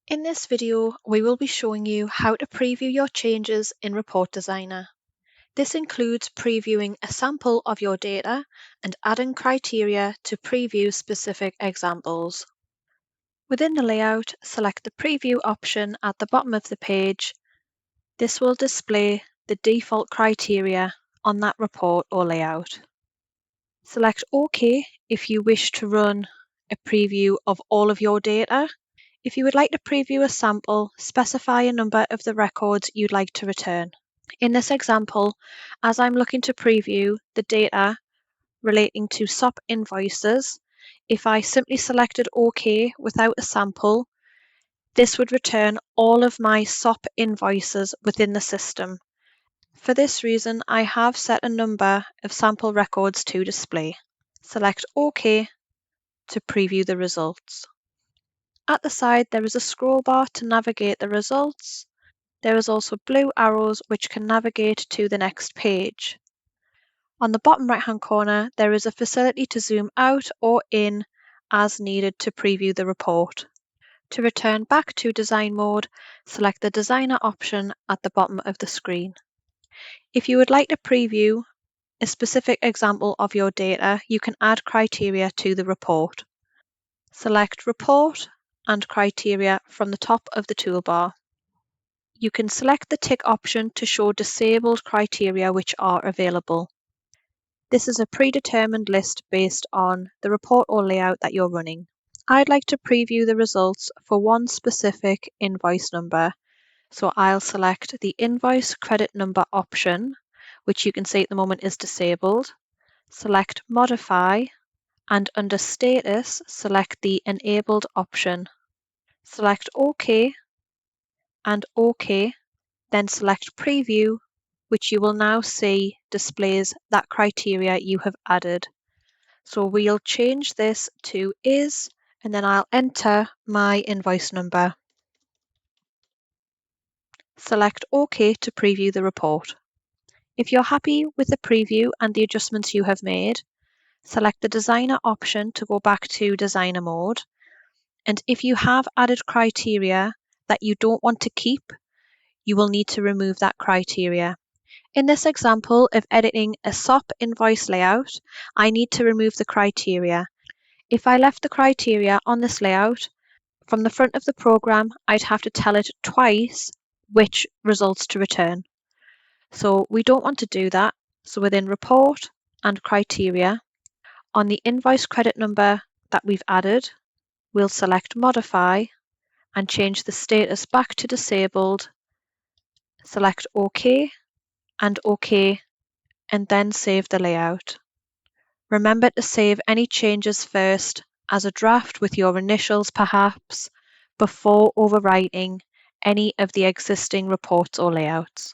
In this video, we will be showing you how to preview your changes in Report Designer. This includes previewing a sample of your data and adding criteria to preview specific examples. Within the layout, select the Preview option at the bottom of the page. This will display the default criteria on that report or layout. Select OK if you wish to run a preview of all of your data. If you would like to preview a sample, specify a number of the records you'd like to return. In this example, as I'm looking to preview the data relating to SOP invoices, if I simply selected OK without a sample, this would return all of my SOP invoices within the system. For this reason, I have set a number of sample records to display. Select OK to preview the results. At the side, there is a scroll bar to navigate the results. There is also blue arrows which can navigate to the next page. On the bottom right-hand corner, there is a facility to zoom out or in as needed to preview the report. To return back to design mode, select the Designer option at the bottom of the screen. If you would like to preview a specific example of your data, you can add criteria to the report. Select Report and Criteria from the top of the toolbar. You can select the tick option to show disabled criteria which are available. This is a predetermined list based on the report or layout that you're running. I'd like to preview the results for one specific invoice number, so I'll select the Invoice Credit Number option, which you can see at the moment is disabled. Select Modify, and under Status, select the Enabled option. Select OK and OK, then select Preview, which you will now see displays that criteria you have added. So we'll change this to is, and then I'll enter my invoice number. Select OK to preview the report. If you're happy with the preview and the adjustments you have made, select the Designer option to go back to Designer mode. And if you have added criteria that you don't want to keep, you will need to remove that criteria. In this example of editing a SOP invoice layout, I need to remove the criteria. If I left the criteria on this layout, from the front of the program, I'd have to tell it twice which results to return. So we don't want to do that. So within Report and Criteria, on the invoice credit number that we've added, we'll select Modify and change the status back to disabled. Select OK and OK, and then save the layout. Remember to save any changes first as a draft with your initials perhaps, before overwriting any of the existing reports or layouts.